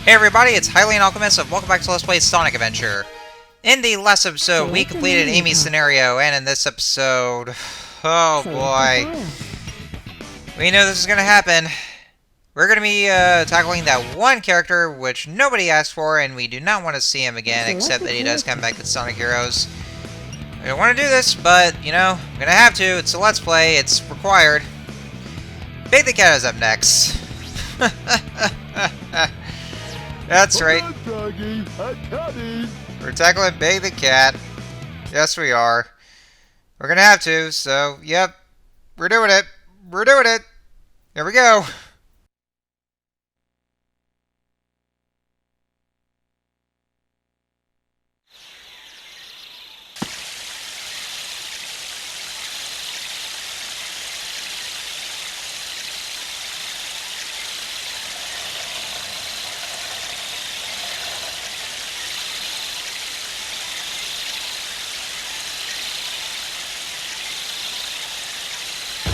Hey everybody, it's Hylian Alchemist, and welcome back to Let's Play Sonic Adventure. In the last episode, we completed Amy's scenario, and in this episode... Oh boy. We know this is gonna happen. We're gonna be tackling that one character which nobody asked for, and we do not want to see him again, except that he does come back in Sonic Heroes. We don't want to do this, but, you know, I'm gonna have to. It's a Let's Play, it's required. Big the Cat is up next. That's right. We're tackling Big the Cat. Yes, we are. We're gonna have to, so, yep. We're doing it. We're doing it. Here we go.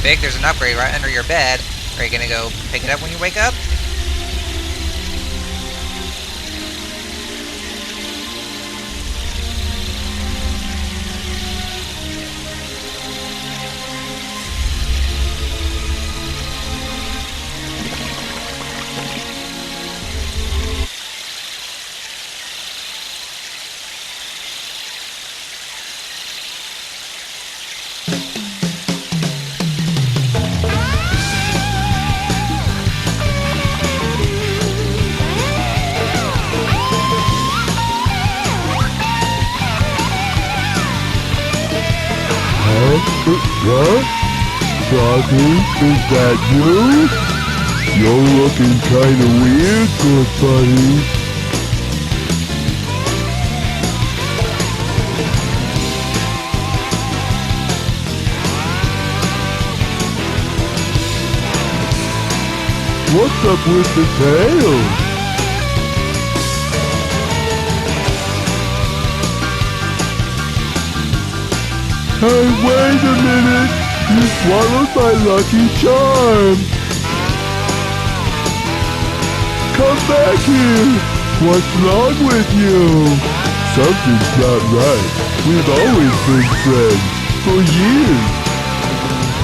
Big, there's an upgrade right under your bed. Are you gonna go pick it up when you wake up? What? Froggy, is that you? You're looking kinda weird, good buddy. What's up with the tail? Hey, wait a minute! You swallowed my lucky charm! Come back here! What's wrong with you? Something's not right. We've always been friends. For years.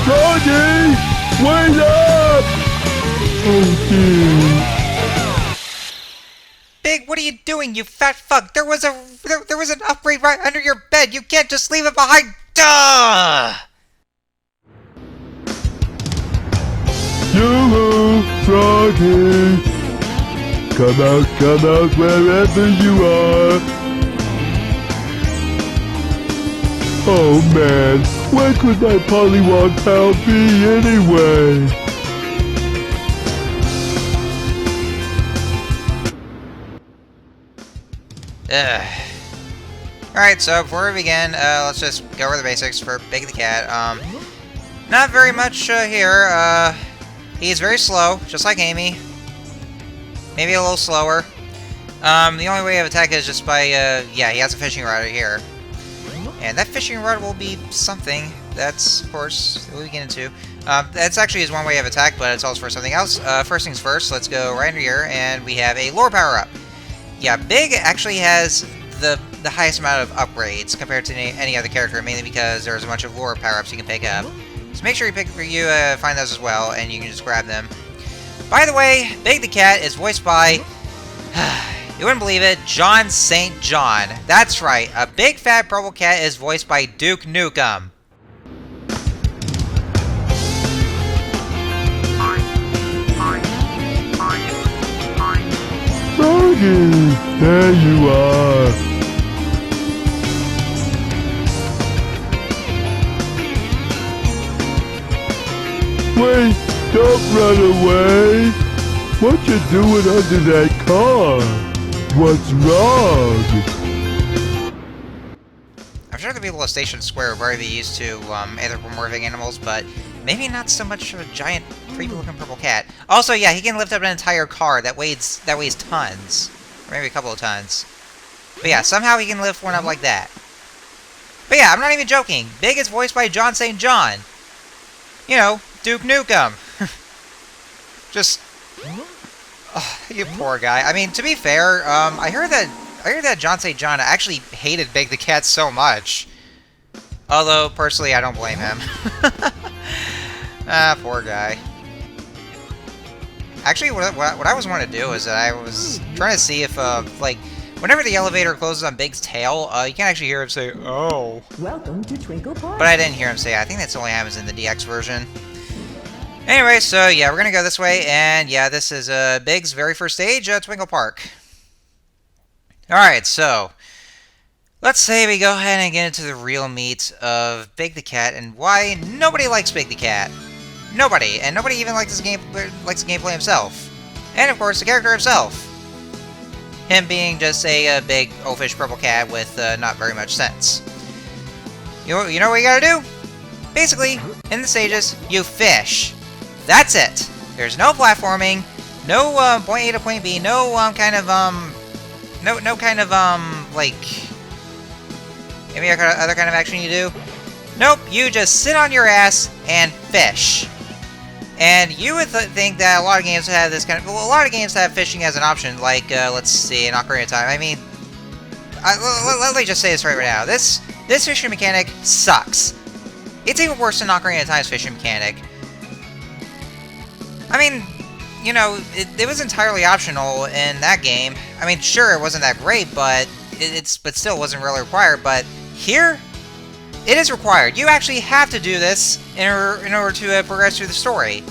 Froggy! Wait up! Oh dear. Big, what are you doing, you fat fuck? There was an upgrade right under your bed. You can't just leave it behind. Duh! Yoo-hoo, Froggy! Come out wherever you are! Oh man, where could my Pollywog pal be anyway? Alright, so before we begin, let's just go over the basics for Big the Cat. Not very much here. He's very slow, just like Amy. Maybe a little slower. The only way of attack is just by, yeah, he has a fishing rod right here. And that fishing rod will be something. That's, of course, we'll get into. That's actually his one way of attack, but it's also for something else. First things first, let's go right under here, and we have a lore power-up. Yeah, Big actually has the highest amount of upgrades compared to any other character, mainly because there's a bunch of lore power-ups you can pick up. So make sure you find those as well, and you can just grab them. By the way, Big the Cat is voiced by, you wouldn't believe it, John St. John. That's right, a big fat purple cat is voiced by Duke Nukem. Froggy, there you are. Wait, don't run away. What you doing under that car? What's wrong? I'm sure the people of Station Square are very used to anthropomorphic animals, but maybe not so much of a giant, creepy-looking purple cat. Also, yeah, he can lift up an entire car that weighs tons, or maybe a couple of tons. But yeah, somehow he can lift one up like that. But yeah, I'm not even joking. Big is voiced by John St. John. You know, Duke Nukem. Just Oh, you poor guy. I mean, to be fair, I heard that John St. John actually hated Big the Cat so much. Although, personally, I don't blame him. Ah, poor guy. Actually, what I was wanting to do is that I was trying to see if, like, whenever the elevator closes on Big's tail, you can actually hear him say, "Oh." Welcome to Twinkle Park. But I didn't hear him say it. I think that's only happens in the DX version. Anyway, so yeah, we're gonna go this way, and yeah, this is Big's very first stage, Twinkle Park. Alright, so let's say we go ahead and get into the real meat of Big the Cat and why nobody likes Big the Cat. Nobody, and nobody even likes the gameplay himself. And of course, the character himself. Him being just a big oafish purple cat with not very much sense. You know what you gotta do? Basically, in the stages, you fish. That's it. There's no platforming, no point A to point B, no kind of like maybe other kind of action you do. Nope, you just sit on your ass and fish. And you would think that a lot of games have this kind of... Well, a lot of games have fishing as an option, like, let's see, in Ocarina of Time. I mean, let me just say this right now. This fishing mechanic sucks. It's even worse than Ocarina of Time's fishing mechanic. I mean, you know, it was entirely optional in that game. I mean, sure, it wasn't that great, but but still wasn't really required. But here, it is required. You actually have to do this in order to progress through the story.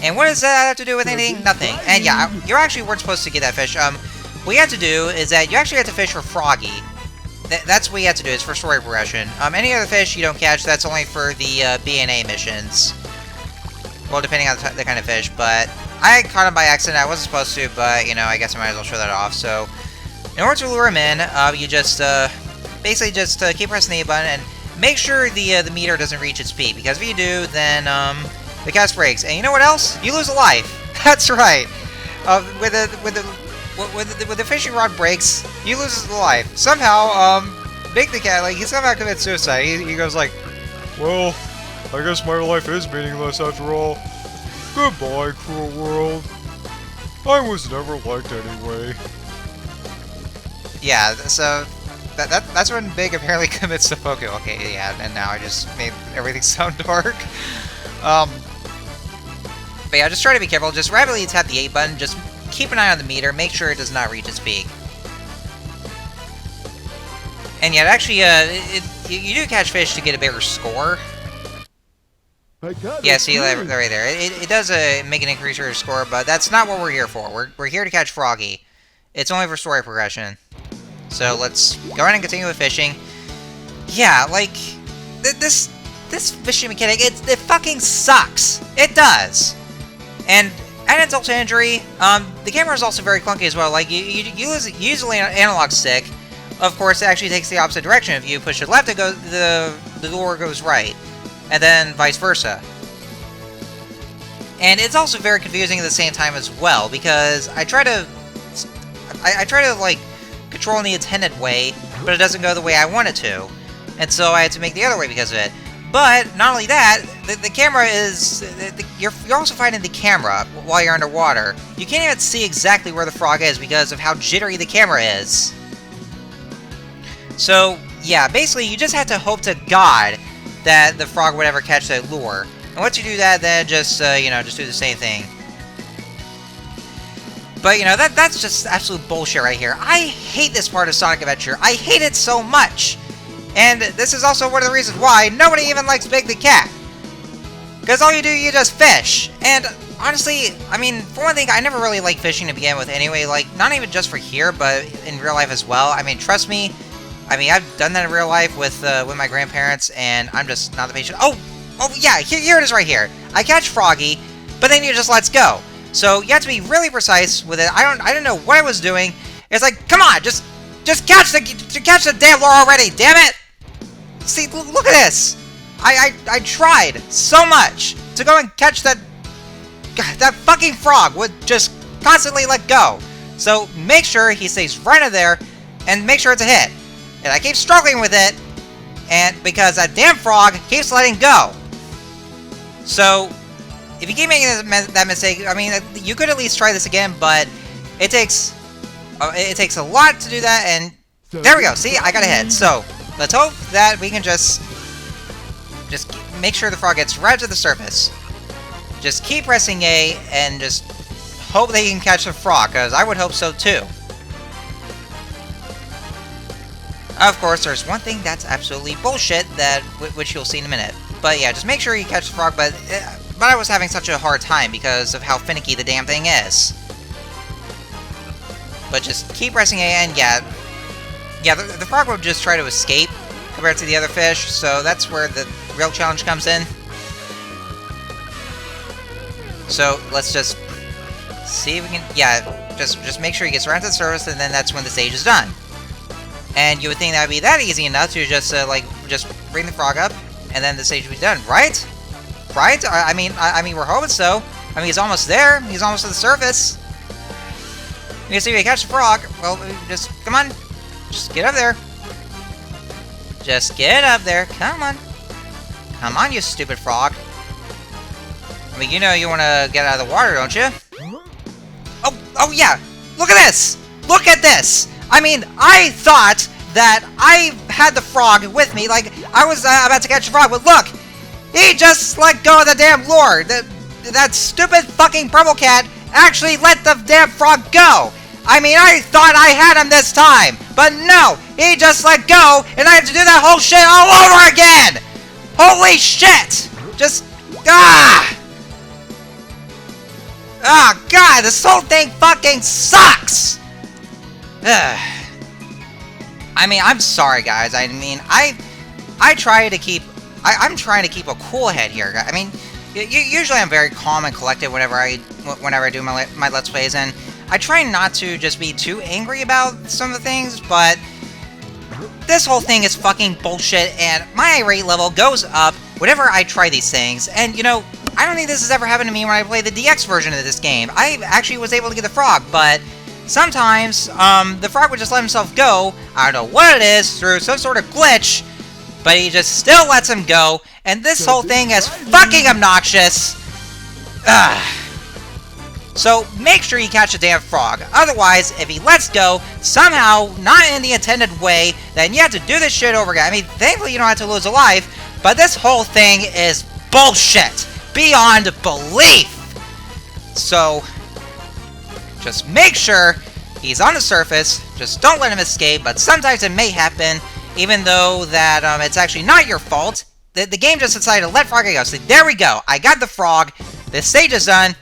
And what does that have to do with anything? Nothing. And yeah, you actually weren't supposed to get that fish. What you have to do is that you actually have to fish for Froggy. That's what you have to do, is for story progression. Any other fish you don't catch, that's only for the B&A missions. Well, depending on the kind of fish, but I caught him by accident. I wasn't supposed to, but, you know, I guess I might as well show that off. So, in order to lure him in, you just, basically just keep pressing the A button and make sure the meter doesn't reach its peak, because if you do, then, the cast breaks. And you know what else? You lose a life. That's right. With the fishing rod breaks, you lose a life. Somehow, Big the Cat, like, he somehow commits suicide. He goes like, Well, I guess my life is meaningless after all. Goodbye, cruel world. I was never liked anyway. yeah, so that's when Big apparently commits seppuku. Okay, yeah, and now I just made everything sound dark. But yeah, just try to be careful. Just rapidly tap the A button. Just keep an eye on the meter. Make sure it does not reach its peak. And yeah, actually, you do catch fish to get a bigger score. Yeah, see, right there. It does make an increase in your score, but that's not what we're here for. We're here to catch Froggy. It's only for story progression. So let's go ahead and continue with fishing. Yeah, like, this fishing mechanic, it fucking sucks. It does. And add insult to injury, the camera is also very clunky as well. Like, you use an analog stick. Of course, it actually takes the opposite direction. If you push it left, it goes, the lure goes right. And then vice versa. And it's also very confusing at the same time as well, because I try to like control in the intended way, but it doesn't go the way I want it to, and so I had to make the other way because of it. But not only that, the camera is you're also fighting the camera while you're underwater. You can't even see exactly where the frog is because of how jittery the camera is. So yeah, basically you just have to hope to God that the frog would ever catch that lure. And once you do that, then just, you know, just do the same thing. But, you know, that's just absolute bullshit right here. I hate this part of Sonic Adventure. I hate it so much. And this is also one of the reasons why nobody even likes Big the Cat. Because all you do, you just fish. And honestly, I mean, for one thing, I never really liked fishing to begin with anyway. Like, not even just for here, but in real life as well. I mean, trust me. I mean, I've done that in real life with my grandparents, and I'm just not the patient. Oh yeah, here it is right here. I catch Froggy, but then you just lets go. So you have to be really precise with it. I don't know what I was doing. It's like, come on, just catch the damn lure already, damn it! See, look at this. I tried so much to go and catch that fucking frog would just constantly let go. So make sure he stays right in there, and make sure it's a hit. And I keep struggling with it, and because that damn frog keeps letting go. So, if you keep making that mistake, I mean, you could at least try this again, but it takes a lot to do that, and there we go. See, I got ahead. So let's hope that we can just make sure the frog gets right to the surface. Just keep pressing A and just hope that you can catch the frog, because I would hope so too. Of course, there's one thing that's absolutely bullshit, which you'll see in a minute. But yeah, just make sure you catch the frog, but I was having such a hard time because of how finicky the damn thing is. But just keep pressing A, and yeah, the frog will just try to escape compared to the other fish, so that's where the real challenge comes in. So let's just see if we can, yeah, just make sure he gets right to the surface, and then that's when the stage is done. And you would think that would be that easy enough to just just bring the frog up, and then the stage would be done, right? Right? I mean, we're hoping so. I mean, he's almost there. He's almost to the surface. You can see if we catch the frog. Well, just come on, just get up there. Just get up there. Come on, come on, you stupid frog. I mean, you know you want to get out of the water, don't you? Oh yeah. Look at this. Look at this. I mean, I thought that I had the frog with me, like I was about to catch the frog, but look! He just let go of the damn lure! That stupid fucking purple cat actually let the damn frog go! I mean, I thought I had him this time, but no! He just let go, and I had to do that whole shit all over again! Holy shit! Just... ah! Oh god, this whole thing fucking sucks! I mean, I'm sorry, guys. I mean, I try to keep... I'm trying to keep a cool head here. I mean, usually I'm very calm and collected whenever I do my Let's Plays, and I try not to just be too angry about some of the things, but this whole thing is fucking bullshit, and my irate level goes up whenever I try these things, and, you know, I don't think this has ever happened to me when I play the DX version of this game. I actually was able to get the frog, but sometimes, the frog would just let himself go, I don't know what it is, through some sort of glitch, but he just still lets him go, and this whole thing is fucking obnoxious! Ugh. So, make sure you catch a damn frog. Otherwise, if he lets go, somehow, not in the intended way, then you have to do this shit over again. I mean, thankfully you don't have to lose a life, but this whole thing is bullshit! Beyond belief! So, just make sure he's on the surface, just don't let him escape, but sometimes it may happen, even though that it's actually not your fault. The game just decided to let frog go. So there we go, I got the frog, the stage is done,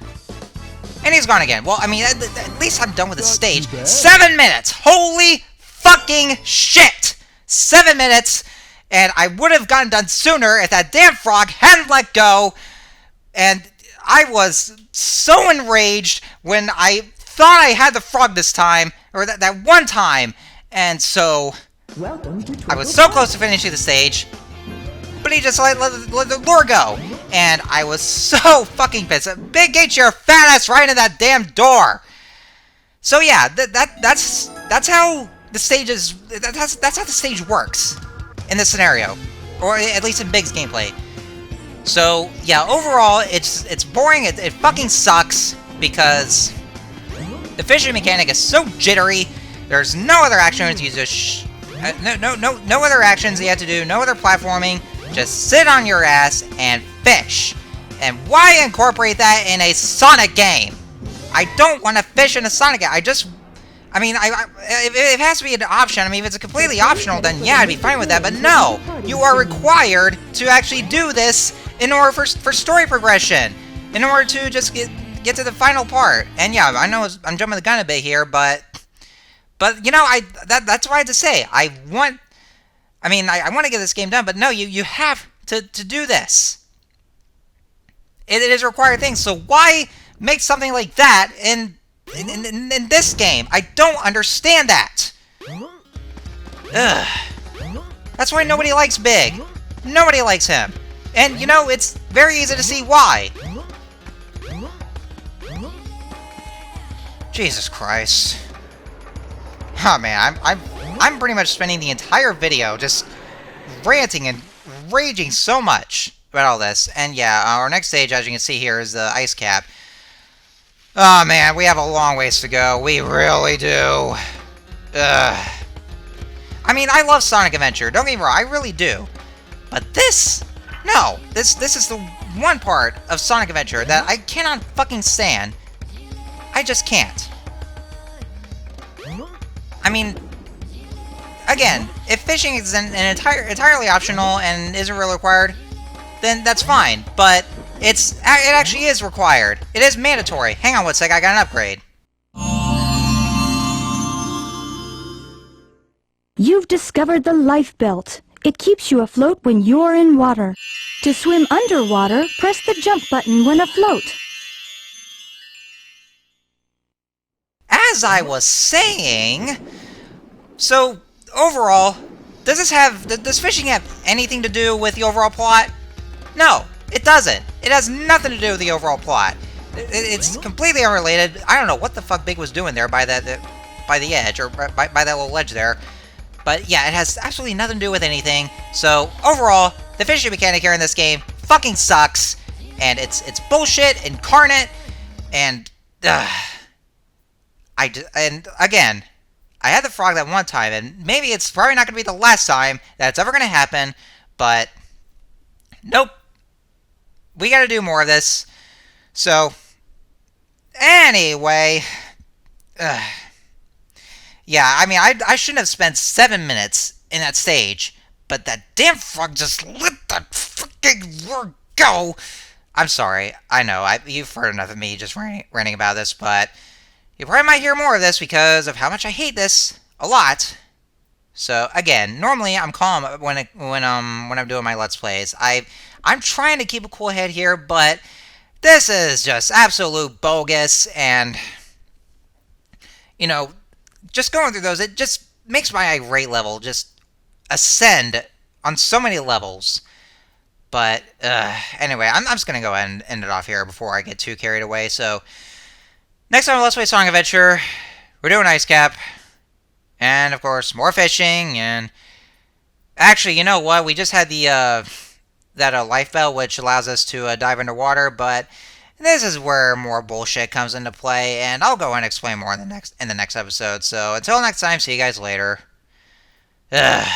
and he's gone again. Well, I mean, at least I'm done with the stage. 7 minutes! Holy fucking shit! 7 minutes, and I would have gotten done sooner if that damn frog hadn't let go, and I was so enraged when I thought I had the frog this time, or that one time, and so I was so close to finishing the stage, but he just let the lure go, and I was so fucking pissed. Big Gate your fat ass right into that damn door. So yeah, that's how the stage is. That's how the stage works in this scenario, or at least in Big's gameplay. So yeah, overall it's boring. It fucking sucks because the fishing mechanic is so jittery. There's no other actions. You just no other actions you have to do. No other platforming. Just sit on your ass and fish. And why incorporate that in a Sonic game? I don't want to fish in a Sonic game. I mean, it has to be an option. I mean, if it's completely optional, then yeah, I'd be fine with that. But no, you are required to actually do this in order for story progression, in order to just get to the final part. And yeah, I know I'm jumping the gun a bit here, but you know, that's what I had to say. I want to get this game done, but no, you have to do this. It is a required thing. So why make something like that in this game? I don't understand that. Ugh. That's why nobody likes Big. Nobody likes him. And, you know, it's very easy to see why. Jesus Christ. Oh, man, I'm pretty much spending the entire video just ranting and raging so much. about all this. And yeah, our next stage, as you can see here, is the ice cap. Oh man, we have a long ways to go. We really do. Ugh. I mean, I love Sonic Adventure. Don't get me wrong, I really do. But this, no, this is the one part of Sonic Adventure that I cannot fucking stand. I just can't. I mean, again, if fishing is entirely optional and isn't really required, then that's fine. But it actually is required. It is mandatory. Hang on one sec, I got an upgrade. You've discovered the life belt. It keeps you afloat when you're in water. To swim underwater, press the jump button when afloat. As I was saying, so overall, does fishing have anything to do with the overall plot? No, it doesn't. It has nothing to do with the overall plot. It's completely unrelated. I don't know what the fuck Big was doing there by the edge, or by that little ledge there. But yeah, it has absolutely nothing to do with anything. So overall, the fishing mechanic here in this game fucking sucks, and it's bullshit incarnate. And and again, I had the frog that one time, and maybe it's probably not going to be the last time that it's ever going to happen. But nope, we got to do more of this. So anyway. Yeah, I mean, I shouldn't have spent 7 minutes in that stage, but that damn frog just let that fucking word go. I'm sorry, I know, you've heard enough of me just ranting about this, but you probably might hear more of this because of how much I hate this a lot. So again, normally I'm calm when I'm doing my Let's Plays. I'm trying to keep a cool head here, but this is just absolute bogus, and you know, just going through those, it just makes my irate level just ascend on so many levels. But anyway, I'm just gonna go ahead and end it off here before I get too carried away. So next time on Let's Play Sonic Adventure, we're doing Ice Cap, and of course more fishing. And actually, you know what? We just had the that life belt, which allows us to dive underwater, but this is where more bullshit comes into play, and I'll go and explain more in the next episode. So until next time, see you guys later. Ugh.